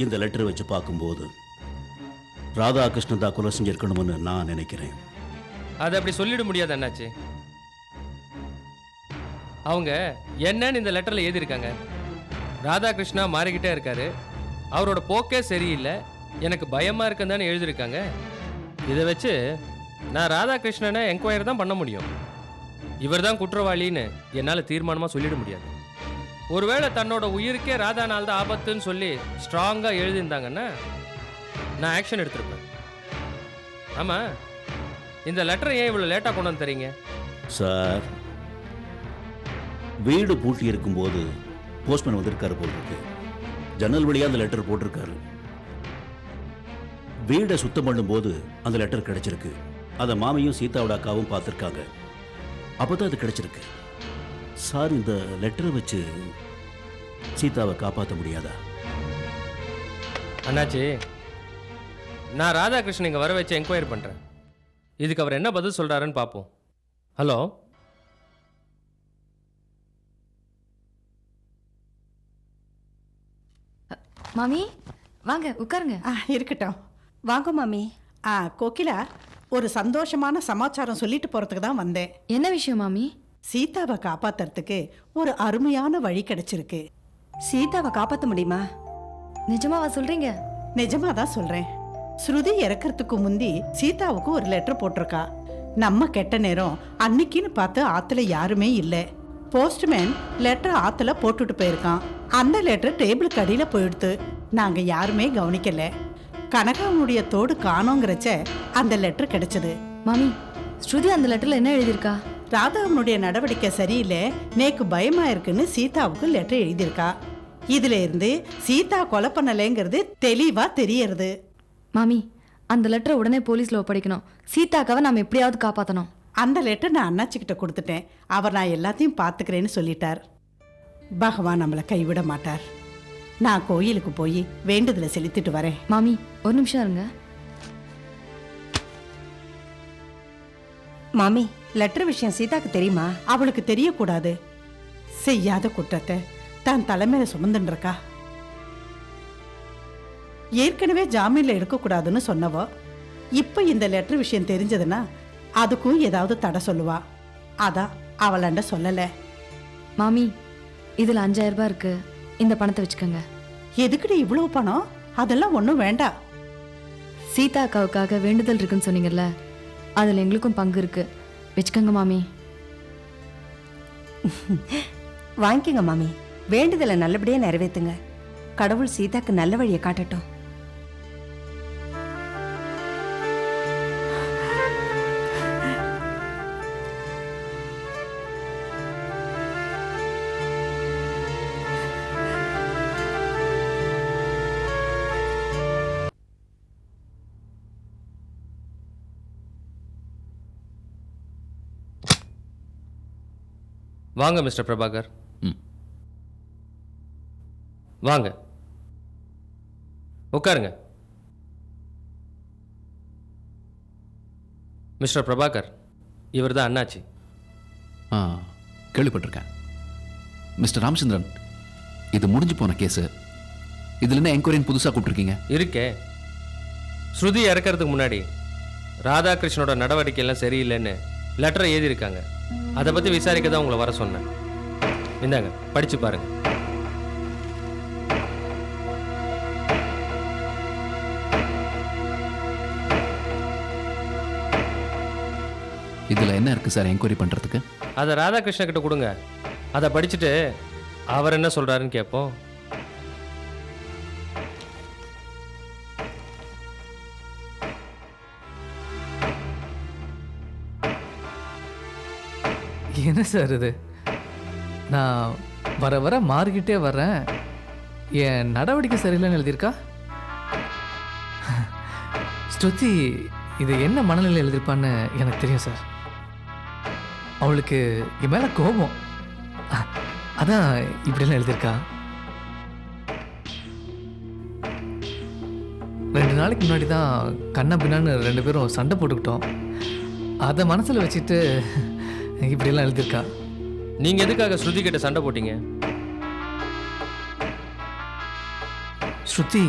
இந்த லெட்டரை வச்சு பார்க்கும்போது ராதாகிருஷ்ணன் தான் கொலை செஞ்சிருக்கணும்னு நான் நினைக்கிறேன். அது அப்படி சொல்லிட முடியாது அண்ணாச்சி. அவங்க என்னன்னு இந்த லெட்டரில் எழுதியிருக்காங்க. ராதாகிருஷ்ணா மாறிக்கிட்டே இருக்காரு, அவரோட போக்கே சரியில்லை, எனக்கு பயமாக இருக்குன்னு தானே எழுதியிருக்காங்க. இதை வச்சு நான் ராதாகிருஷ்ணனை என்கொயரி தான் பண்ண முடியும். இவர் தான் குற்றவாளின்னு என்னால் தீர்மானமாக சொல்லிட முடியாது. ஒருவேளை தன்னோட உயிருக்கே ராதா நாள் தான் ஆபத்துன்னு சொல்லி ஸ்ட்ராங்காக எழுதியிருந்தாங்கன்னா நான் ஆக்ஷன் எடுத்திருப்பேன். ஆமாம், இந்த லெட்டரை ஏன் இவ்வளோ லேட்டாக கொண்டு வந்து தரீங்க? சார், வீடு பூட்டி இருக்கும்போது போஸ்ட்மேன் வந்திருக்காரு போட்டிருக்கு. ஜன்னல் வழியாக அந்த லெட்டர் போட்டிருக்காரு. வீடை சுத்தம் பண்ணும்போது அந்த லெட்டர் கிடைச்சிருக்கு. அதை மாமியும் சீதாவோட அக்காவும் பார்த்துருக்காங்க. அப்போ தான் அது கிடைச்சிருக்கு. சார், இந்த லெட்டரை வச்சு சீதாவை காப்பாற்ற முடியாதா? அண்ணாச்சி, நான் ராதாகிருஷ்ணன் இங்கே வர வச்சு என்கொயரி பண்ணுறேன். இதுக்கு அவர் என்ன பதில் சொல்கிறாருன்னு பார்ப்போம். ஹலோ, மாமி வாங்க உட்காருங்க. இருக்கட்டும், வாங்க மாமி. கோகிலா, ஒரு சந்தோஷமான சமாச்சாரம் சொல்லிட்டு போறதுக்கு தான் வந்தேன். என்ன விஷயம் மாமி? சீதாவை காப்பாத்துறதுக்கு ஒரு அருமையான வழி கிடைச்சிருக்கு. சீதாவை காப்பாற்ற முடியுமா? நிஜமாவா சொல்றீங்க? நிஜமா தான் சொல்றேன். ஸ்ருதி இறக்கிறதுக்கு முந்தி சீதாவுக்கு ஒரு லெட்டர் போட்டிருக்கா. நம்ம கெட்ட நேரம் அன்னைக்குன்னு பார்த்து ஆத்துல யாருமே இல்லை. போஸ்ட்மேன் லெட்டர் ஆத்துல போட்டுட்டு போயிருக்கான். அந்த லெட்டர் டேபிளுக்கு அடியில போயிடுத்து. நாங்க யாருமே கவனிக்கல. கனகாவுடைய தோடு காணோங்கிறச்ச அந்த லெட்டர் கிடைச்சது. மாமி, ஸ்ருதி அந்த லெட்டர்ல என்ன எழுதியிருக்கா? ராதாவனுடைய நடவடிக்கை சரியில்லை, நேக்கு பயமா இருக்குன்னு சீதாவுக்கு லெட்டர் எழுதியிருக்கா. இதுல இருந்து சீதா கொலை பண்ணலைங்கிறது தெளிவா தெரியறது. மாமி, அந்த லெட்டரை உடனே போலீஸ்ல ஒப்படைக்கணும். சீதாக்காவை நாம எப்படியாவது காப்பாற்றணும். அந்த லெட்டர் நான் அண்ணாச்சிக்கிட்ட கொடுத்துட்டேன். அவர் நான் எல்லாத்தையும் பார்த்துக்கிறேன்னு சொல்லிட்டார். பகவான் நம்மளை கைவிட மாட்டார். நான் கோயிலுக்கு போய் வேண்டுதலை செலுத்திட்டு வரேன். மாமி, ஒரு நிமிஷம் இருங்க. மாமி, லெட்டர் விஷயம் சீதாக்கு தெரியுமா? அவளுக்கு தெரியக்கூடாது. செய்யாத குற்றத்தை தான் தலைமையில சுமந்துன்னு இருக்கா. ஏற்கனவே ஜாமீன்ல எடுக்கக்கூடாதுன்னு சொன்னவோ இப்ப இந்த லெட்டர் விஷயம் தெரிஞ்சதுன்னா அதுக்கும் ஏதாவது தடை சொல்லுவா. அதான் அவளாண்ட சொல்லல. மாமி, இதுல 5000 ரூபாய் இருக்கு, இந்த பணத்தை வச்சுக்கோங்க. எதுக்குடி இவ்வளவு பணம்? அதெல்லாம் ஒன்றும் வேண்டாம். சீதா அக்காவுக்காக வேண்டுதல் இருக்குன்னு சொன்னீங்கல்ல, அதுல எங்களுக்கும் பங்கு இருக்கு, வச்சுக்கோங்க மாமி. வாங்கிக்கோங்க மாமி. வேண்டுதலை நல்லபடியா நிறைவேற்றுங்க. கடவுள் சீதாக்கு நல்ல வழியை காட்டட்டும். வாங்க மிஸ்டர் பிரபாகர். வாங்க உட்காருங்க. மிஸ்டர் பிரபாகர், இவர் தான் அண்ணாச்சி. கேள்விப்பட்டிருக்கேன். மிஸ்டர் ராமச்சந்திரன், இது முடிஞ்சு போன கேஸு. இதில் என்ன என்கொயரின்னு புதுசாக கூப்பிட்டுருக்கீங்க? இருக்கே, ஸ்ருதி இறக்கிறதுக்கு முன்னாடி ராதாகிருஷ்ணனோட நடவடிக்கை எல்லாம் சரியில்லைன்னு லெட்டரை எழுதியிருக்காங்க. அதை பற்றி விசாரிக்க தான் உங்களை வர சொன்னேன். இந்தாங்க, படிச்சு பாருங்க. இதில் என்ன இருக்குது சார் என்கொயரி பண்ணுறதுக்கு? அதை ராதாகிருஷ்ணன் கிட்ட கொடுங்க. அதை படிச்சுட்டு அவர் என்ன சொல்கிறாருன்னு கேட்போம். என்ன சார் இது? நான் வர வர மாறிக்கிட்டே வர்றேன். என் நடவடிக்கை சரியில்லைன்னு எழுதியிருக்கா. ஸ்ருதி இது என்ன மனநிலை எழுதிருப்பான்னு எனக்கு தெரியும் சார். அவளுக்கு என் மேலே கோபம், அதான் இப்படிலாம் எழுதியிருக்கா. 2 நாளைக்கு முன்னாடி தான் கண்ணா பின்னான்னு 2 பேரும் சண்டை போட்டுக்கிட்டோம். அதை மனசில் வச்சுட்டு இப்படிலாம் எழுதியிருக்கா. நீங்கள் எதுக்காக ஸ்ருதி கிட்ட சண்டை போட்டீங்க? ஸ்ருதி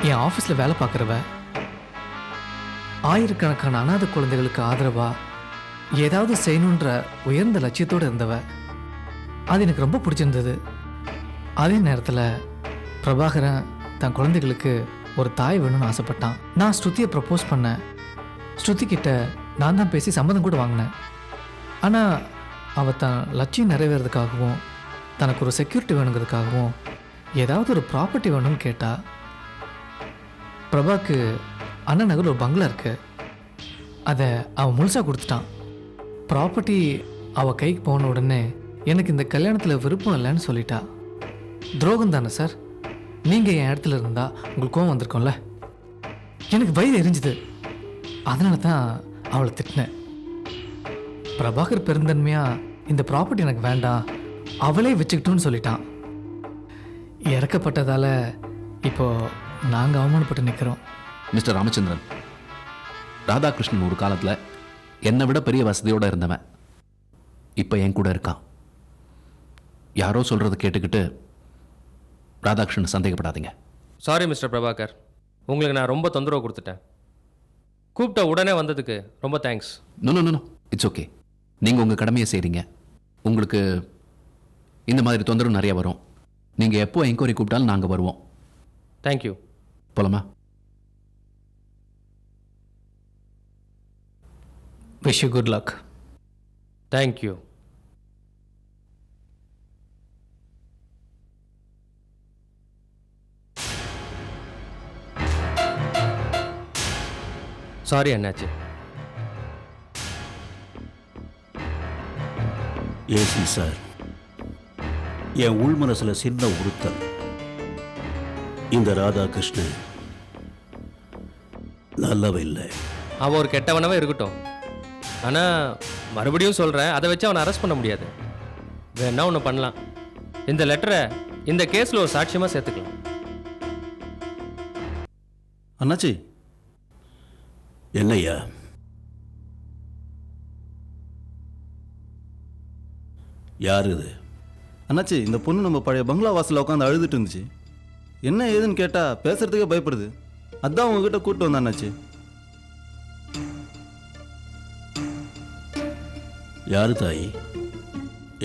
என் ஆஃபீஸில் வேலை பார்க்குறவ, ஆயிரக்கணக்கான அனாதை குழந்தைகளுக்கு ஆதரவா ஏதாவது செய்யணுன்ற உயர்ந்த லட்சியத்தோடு இருந்தவ. அது எனக்கு ரொம்ப பிடிச்சிருந்தது. அதே நேரத்தில் பிரபாகரன் தன் குழந்தைகளுக்கு ஒரு தாய் வேணும்னு ஆசைப்பட்டான். நான் ஸ்ருதியை ப்ரப்போஸ் பண்ணேன். ஸ்ருதி கிட்ட நான் தான் பேசி சம்மதம் கூட வாங்கினேன். ஆனால் அவள் தன் லட்சியம் நிறைவேறதுக்காகவும் தனக்கு ஒரு செக்யூரிட்டி வேணுங்கிறதுக்காகவும் ஏதாவது ஒரு ப்ராப்பர்ட்டி வேணும்னு கேட்டா. பிரபாக்கு அண்ணா நகர் ஒரு பங்களா இருக்கு, அதை அவன் முழுசாக கொடுத்துட்டான். ப்ராப்பர்ட்டி அவள் கைக்கு போன உடனே எனக்கு இந்த கல்யாணத்தில் விருப்பம் இல்லைன்னு சொல்லிட்டா. துரோகம் தானே சார்? நீங்கள் என் இடத்துல இருந்தால் உங்களுக்கு கோவம் வந்திருக்கோம்ல. எனக்கு வயிறு எரிஞ்சுது. அதனால தான் அவளை திட்டினேன். பிரபாகர் பெருந்தன்மையாக இந்த ப்ராப்பர்ட்டி எனக்கு வேண்டாம், அவளே வச்சுக்கிட்டோன்னு சொல்லிட்டான். இறக்கப்பட்டதால் இப்போது நாங்கள் அவமானப்பட்டு நிற்கிறோம். மிஸ்டர் ராமச்சந்திரன், ராதாகிருஷ்ணன் ஒரு காலத்தில் என்னை விட பெரிய வசதியோடு இருந்தவன். இப்போ என் கூட இருக்கான். யாரோ சொல்கிறத கேட்டுக்கிட்டு ராதாகிருஷ்ணன் சந்தேகப்படாதீங்க. சாரி மிஸ்டர் பிரபாகர், உங்களுக்கு நான் ரொம்ப தொந்தரவு கொடுத்துட்டேன். கூப்பிட்ட உடனே வந்ததுக்கு ரொம்ப தேங்க்ஸ். No, it's okay. நீங்கள் உங்கள் கடமையை செய்கிறீங்க. உங்களுக்கு இந்த மாதிரி தொந்தரவு நிறைய வரும். நீங்கள் எப்போ என்கொயரி கூப்பிட்டாலும் நாங்கள் வருவோம். தேங்க்யூ. போலாமா? Wish you good luck. Thank you. Sorry அண்ணாச்சி. ஏசி சார், என் உள் மனசுல சின்ன உறுத்தல். இந்த ராதாகிருஷ்ணன் நல்லவ இல்லை. அவன் ஒரு கெட்டவனவே இருக்கட்டும். ஆனால் மறுபடியும் சொல்கிறேன், அதை வச்சு அவனை அரெஸ்ட் பண்ண முடியாது. வேணா ஒன்று பண்ணலாம், இந்த லெட்டரை இந்த கேஸில் ஒரு சாட்சியமாக சேர்த்துக்கலாம். அண்ணாச்சி. என்னய்யா? யார் இது? அண்ணாச்சி, இந்த பொண்ணு நம்ம பழைய பங்களா வாசலில் உட்காந்து அழுதுட்டு இருந்துச்சு. என்ன ஏதுன்னு கேட்டால் பேசுறதுக்கே பயப்படுது. அதான் உங்ககிட்ட கூப்பிட்டு வந்தேன் அண்ணாச்சி. யாரு தாய்?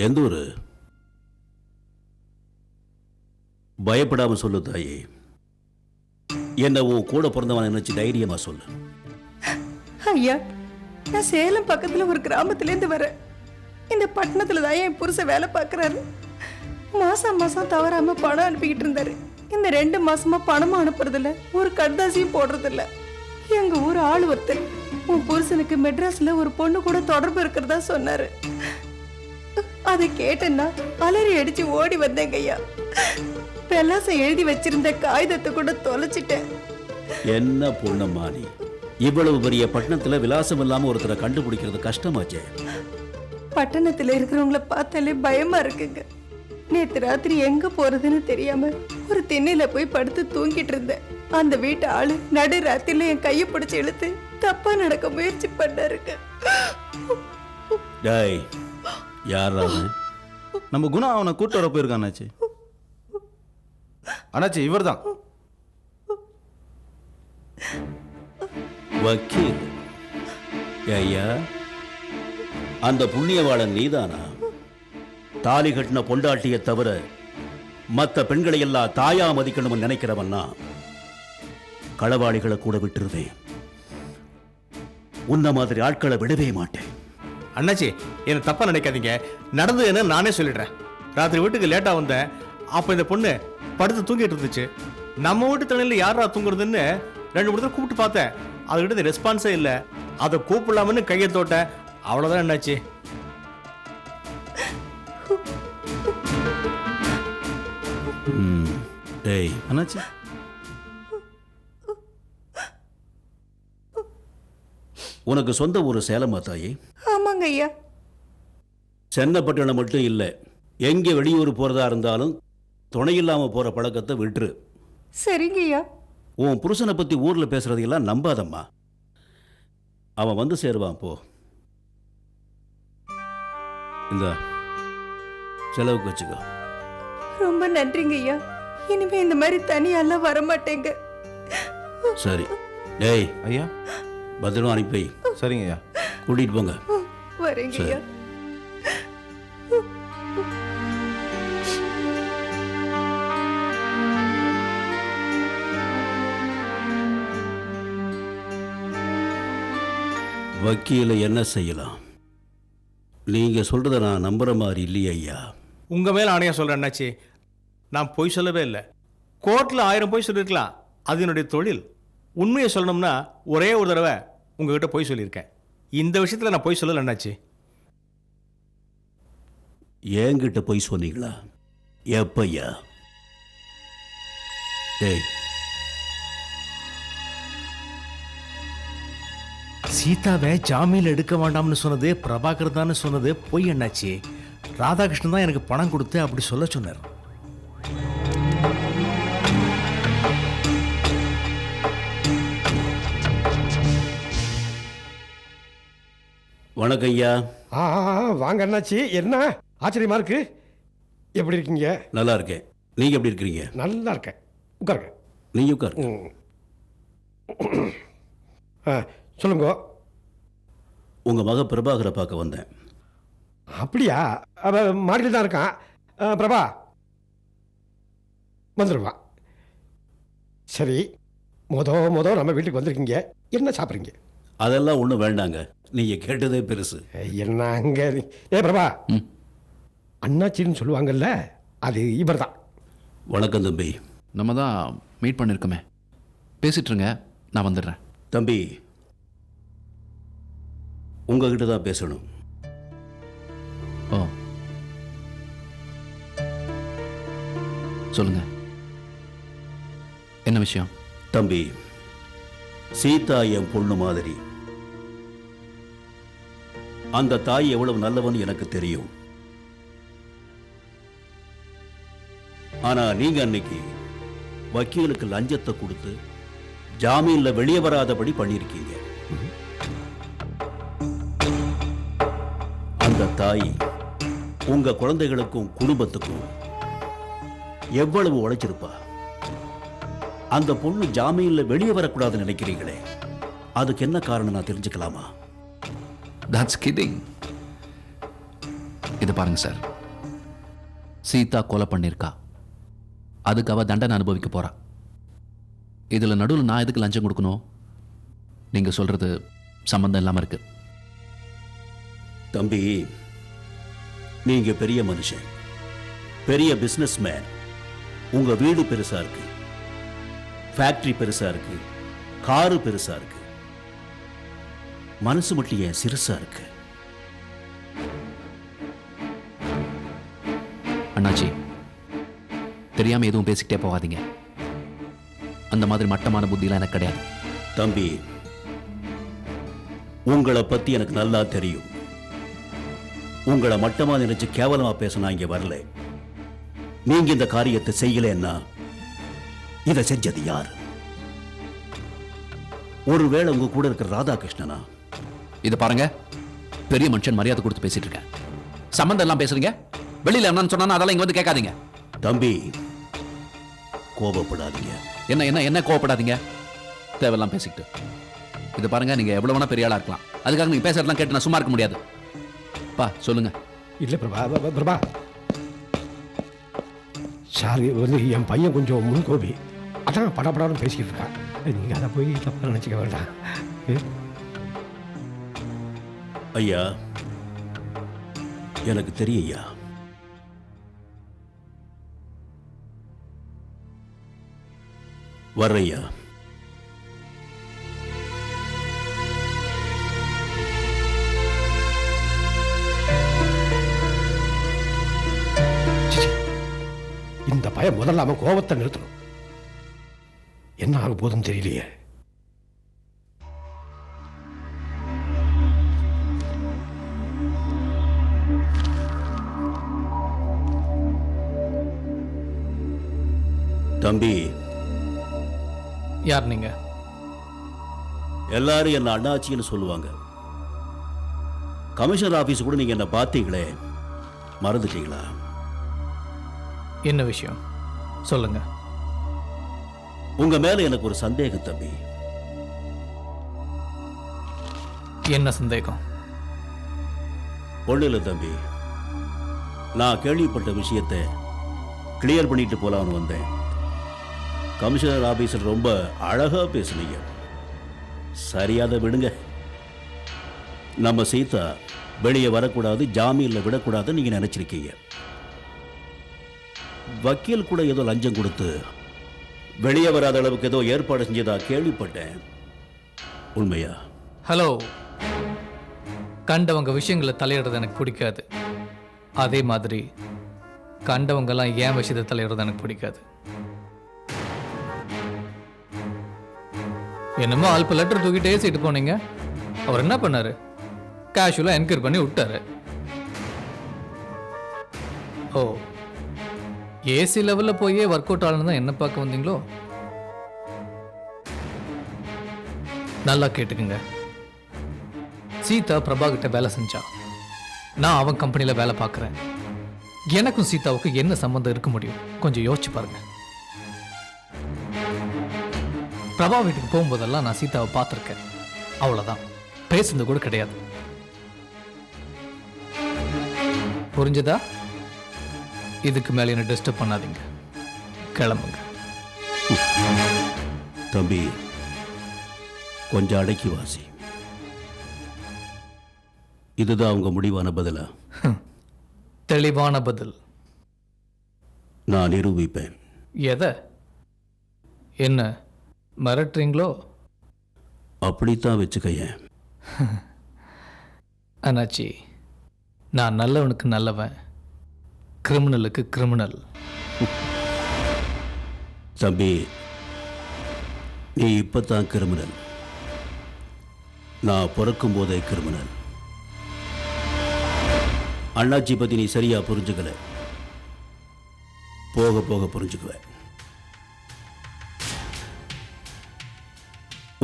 எந்த ஊரு? பயப்படாம சொல்லு தாயே. என்ன உன் கூட பிறந்தவன் நினைச்சு தைரியமா சொல்லு. ஐயா, நான் சேலம் பக்கத்துல ஒரு கிராமத்துலேருந்து வரேன். இந்த பட்டணத்துல தான் என் புருஷன் வேலை பார்க்குறாரு. மாசம் மாசம் தவறாம பணம் அனுப்பிக்கிட்டு இருந்தாரு. இந்த 2 மாசமா பணமும் அனுப்புறதில்ல, ஒரு கடுதாசியும் போடுறதில்ல. எங்க ஊர் ஆள் ஒருத்தர் உன் புருஷனுக்கு மெட்ராஸ்ல ஒரு பொண்ணு கூட தொடர்பு இருக்கிறதா சொன்னாரு. அதை கேட்டேன்னா அலறி அடிச்சு ஓடி வந்தேங்க ஐயா. பெலாசம் எழுதி வச்சிருந்த காகிதத்தை கூட தொலைச்சிட்டேன். என்ன பொண்ணம்மா நீ? இவ்வளவு பெரிய பட்டணத்துல விலாசம் இல்லாம ஒருத்தரை கண்டுபிடிக்கிறது கஷ்டமாச்சே. பட்டணத்துல இருக்கிறவங்கள பார்த்தாலே பயமா இருக்குங்க. நேத்து ராத்திரி எங்க போறதுன்னு தெரியாம ஒரு திண்ணையில போய் படுத்து தூங்கிட்டு இருந்தேன். அந்த வீட்டு ஆளு நடு ராத்திரில என் கையை பிடிச்சு இழுத்து தப்பா நடக்க முயற்சி பண்ணாருங்க. டேய், யார் அவன்? நம்ம குணா அவனை கூட்டு வர போயிருக்கான் அண்ணாச்சி. அண்ணாச்சி, இவர் தான் வக்கீல். ஐயா, அந்த புண்ணியவாளன் நீதானா? தாலி கட்டின பொண்டாட்டியை தவிர மற்ற பெண்களை எல்லாம் தாயா மதிக்கணும்னு நினைக்கிறவன்னா களவாளிகளை கூட விட்டுருவேன். உன்ன மாதிரி ஆட்களை விடவே மாட்டேன். அண்ணாச்சி, என்ன தப்பா நினைக்காதீங்க. நடந்தது என்ன நானே சொல்லிடுறேன். ராத்திரி வீட்டுக்கு லேட்டா வந்தேன். அப்ப இந்த பொண்ணு படுத்து தூங்கிட்டு இருந்துச்சு. நம்ம வீட்டு தண்ணியில் யாரா தூங்குறதுன்னு 2-3 தடவை கூப்பிட்டு பார்த்தேன். அதுக்கிட்ட ரெஸ்பான்ஸே இல்லை. அதை கூப்பிடலாமன்னு கையை தோட்டேன். அவ்வளோதான் என்னாச்சு. டேய் அண்ணாச்சி, உனக்கு சொந்த ஊர் சேலமா தாயே? ஆமாங்க ஐயா. சென்னப்பட்டணம் மட்டும் இல்லை, எங்கே வெளியூர் போகிறதா இருந்தாலும் துணை இல்லாமல் போகிற பழக்கத்தை விட்டுரு. சரிங்க ஐயா. உன் புருஷனை பற்றி ஊரில் பேசுறதையெல்லாம் நம்பாதம்மா. அவன் வந்து சேருவான். போ, இந்த செலவுக்கு வச்சுக்கோ. ரொம்ப நன்றிங்க ஐயா. இனிமே இந்த மாதிரி தனியெல்லாம் வரமாட்டேங்க. சரி. டேய், ஐயா பத்திரமா அனுப்பி வை. சரிங்க ஐயா. கூட்டிகிட்டு போங்க. வரேங்க சரி. ஐயா. வக்கீல என்ன செய்யலாம்? நீங்கள் சொல்கிறத நான் நம்புகிற மாதிரி இல்லையே ஐயா. உங்கள் மேலே ஆணையாக சொல்கிறேன் அண்ணாச்சி, நான் பொய் சொல்லவே இல்லை. கோர்ட்டில் 1000 பொய் சொல்லியிருக்கலாம், அது என்னுடைய தொழில். உண்மையை சொல்லணும்னா ஒரே ஒரு தடவை உங்ககிட்ட பொய் சொல்லியிருக்கேன். இந்த விஷயத்தில் நான் பொய் சொல்லலை அண்ணாச்சி. என்கிட்ட பொய் சொன்னீங்களா? எப்பையா? டேய், சீதாவை ஜாமீன் எடுக்க வேண்டாம்னு சொன்னது பிரபாகர் தான் சொன்னது பொய் அண்ணாச்சி. ராதாகிருஷ்ணன் தான் எனக்கு பணம் கொடுத்து அப்படி சொல்ல சொன்னார். வணக்கம் ஐயா. வாங்க அண்ணாச்சி. என்ன ஆச்சரியமா இருக்கு? எப்படி இருக்கீங்க? நல்லா இருக்கேன். நீங்கள் எப்படி இருக்கிறீங்க? நல்லா இருக்கேன். உட்காருங்க. நீங்கள் உட்காருங்க. சொல்லுங்க. உங்கள் மக பிரபாகரை பார்க்க வந்தேன். அப்படியா? மாடியில் தான் இருக்கான். பிரபா வந்துடுவா. சரி, மொதல் நம்ம வீட்டுக்கு வந்திருக்கீங்க. என்ன சாப்பிட்றீங்க? அதெல்லாம் ஒன்றும் வேண்டாங்க, நீங்கள் கேட்டதே பெருசு. என்ன அங்கே பிரபா, அண்ணாச்சின்னு சொல்லுவாங்கல்ல, அது இவர் தான். வணக்கம் தம்பி. நம்ம தான் மீட் பண்ணியிருக்கோமே. பேசிட்டுருங்க, நான் வந்துடுறேன். தம்பி, உங்ககிட்ட தான் பேசணும். ஓ, சொல்லுங்க, என்ன விஷயம்? தம்பி, சீதா என் பொண்ணு மாதிரி. அந்த தாய் எவ்வளவு நல்லவன் எனக்கு தெரியும். ஆனா நீங்க அன்னைக்கு வக்கீலுக்கு லஞ்சத்தை கொடுத்து ஜாமீன்ல வெளியே வராதபடி பண்ணிருக்கீங்க. அந்த தாய் உங்க குழந்தைகளுக்கும் குடும்பத்துக்கும் எவ்வளவு உழைச்சிருப்பா. அந்த பொண்ணு ஜாமீன்ல வெளியே வரக்கூடாதுன்னு நினைக்கிறீங்களே, அதுக்கு என்ன காரணம் நான் தெரிஞ்சுக்கலாமா? That's kidding. இது பாருங்க சார், சீதா கொலை பண்ணியிருக்கா. அதுக்கு அவ தண்டனை அனுபவிக்க போறா. இதுல நடுவில் நான் எதுக்கு லஞ்சம் கொடுக்கணும்? நீங்க சொல்றது சம்பந்தம் இல்லாம இருக்கு. தம்பி, நீங்க பெரிய மனுஷன், பெரிய பிசினஸ் மேன். உங்க வீடு பெருசா இருக்கு, ஃபேக்டரி பெருசா இருக்கு, காரு பெருசா இருக்கு. மனசு மட்டும் ஏன் சிறுசா இருக்கு? அண்ணாச்சி, தெரியாம எதுவும் பேசிக்கிட்டே போகாதீங்க. அந்த மாதிரி மட்டமான புத்திலாம் எனக்கு கிடையாது. தம்பி, உங்களை பத்தி எனக்கு நல்லா தெரியும். உங்களை மட்டமா நினைச்சு கேவலமா பேச நான் இங்க வரல. நீங்க இந்த காரியத்தை செய்யலன்னா இதை செஞ்சது யார்? ஒருவேளை உங்க கூட இருக்கிற ராதாகிருஷ்ணனா? இதை பாருங்க, பெரிய மனுஷன் மரியாதை கொடுத்து பேசிட்டு இருக்கேன். சம்பந்தம் எல்லாம் பேசுறீங்க. வெளியில என்னன்னு சொன்னா அதெல்லாம் இங்க வந்து கேட்காதீங்க. தம்பி, கோபப்படாதீங்க. என்ன என்ன என்ன கோவப்படாதீங்க. தேவையெல்லாம் பேசிக்கிட்டு. இதை பாருங்க, நீங்க எவ்வளவு வேணா பெரிய ஆளா இருக்கலாம். அதுக்காக நீங்க பேசுறதெல்லாம் கேட்டு நான் சும்மா இருக்க முடியாது. பா சொல்லுங்க. இல்லை பிரபா, சார் வந்து என் பையன் கொஞ்சம் முன்கோபி, அதான் படப்படான்னு பேசிக்கிட்டு இருக்கான். நீங்கள் அதை போய் தப்பாக நினச்சிக்க வேண்டாம். ஐயா, எனக்கு தெரியும் ஐயா. வர்றையா. இந்த பையன் முதல்ல அவன் கோபத்தை நிறுத்தணும். என்ன ஆக போதும் தெரியலையே. தம்பி, யார் நீங்க? எல்லாரும் என்ன அண்ணாச்சின்னு சொல்லுவாங்க. கமிஷனர் ஆபீஸ் கூட நீங்க என்ன பார்த்தீங்களே, மறந்துட்டீங்களா? என்ன விஷயம் சொல்லுங்க. உங்க மேல எனக்கு ஒரு சந்தேகம் தம்பி. என்ன சந்தேகம்? ஒண்ணு இல்லை தம்பி, நான் கேள்விப்பட்ட விஷயத்தை கிளியர் பண்ணிட்டு போலான்னு வந்தேன். கமிஷனர் ஆபீஸர் ரொம்ப அழகா பேசுனீங்க. சரியாத விடுங்க. நம்ம சீதா வெளியே வரக்கூடாது, ஜாமீன்ல விடக்கூடாதுன்னு நீங்க நினைச்சிருக்கீங்க. வக்கீல் கூட ஏதோ லஞ்சம் கொடுத்து வெளியே வராத அளவுக்கு ஏதோ ஏற்பாடு செஞ்சதா கேள்விப்பட்டேன். உண்மையா? ஹலோ, கண்டவங்க விஷயங்களை தலையிடுறது எனக்கு பிடிக்காது. அதே மாதிரி கண்டவங்கெல்லாம் ஏன் விஷயத்தை தலையிடுறது எனக்கு பிடிக்காது. என்னமோ அல்ப லெட்டர் தூக்கிட்டே சீட்டு போனீங்க. அவர் என்ன பண்ணாரு? கேஷுவலாக என்கொயரி பண்ணி விட்டாரு. ஓ, ஏசி லெவலில் போயே ஒர்க் அவுட் ஆகலன்னு தான் என்ன பார்க்க வந்தீங்களோ? நல்லா கேட்டுக்குங்க. சீதா பிரபா கிட்ட வேலை செஞ்சா, நான் அவன் கம்பெனியில் வேலை பார்க்குறேன். எனக்கும் சீதாவுக்கு என்ன சம்மந்தம் இருக்க முடியும்? கொஞ்சம் யோசிச்சு பாருங்க. பிரபா வீட்டுக்கு போகும்போதெல்லாம் நான் சீதாவை பார்த்துருக்கேன், அவ்வளோதான். பேசுனது கூட கிடையாது. புரிஞ்சதா? இதுக்கு மேலே என்ன டிஸ்டர்ப் பண்ணாதீங்க, கிளம்புங்க. தம்பி, கொஞ்சம் அடக்கி வாசி. இதுதான் உங்க முடிவான பதிலா? தெளிவான பதில். நான் நிரூபிப்பேன். எதை? என்ன மிரட்டுறீங்களோ? அப்படித்தான் வச்சுக்கையேன். அண்ணாச்சி, நான் நல்லவனுக்கு நல்லவன், கிரிமினலுக்கு கிரிமினல். தம்பி, நீ இப்பதான் கிரிமினல். நான் பிறக்கும் போதே கிரிமினல். அண்ணாச்சி பத்தி நீ சரியா புரிஞ்சுக்கல, போக போக புரிஞ்சுக்குவேன்.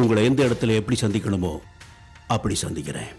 உங்களை எந்த இடத்துல எப்படி சந்திக்கணுமோ அப்படி சந்திக்கிறேன்.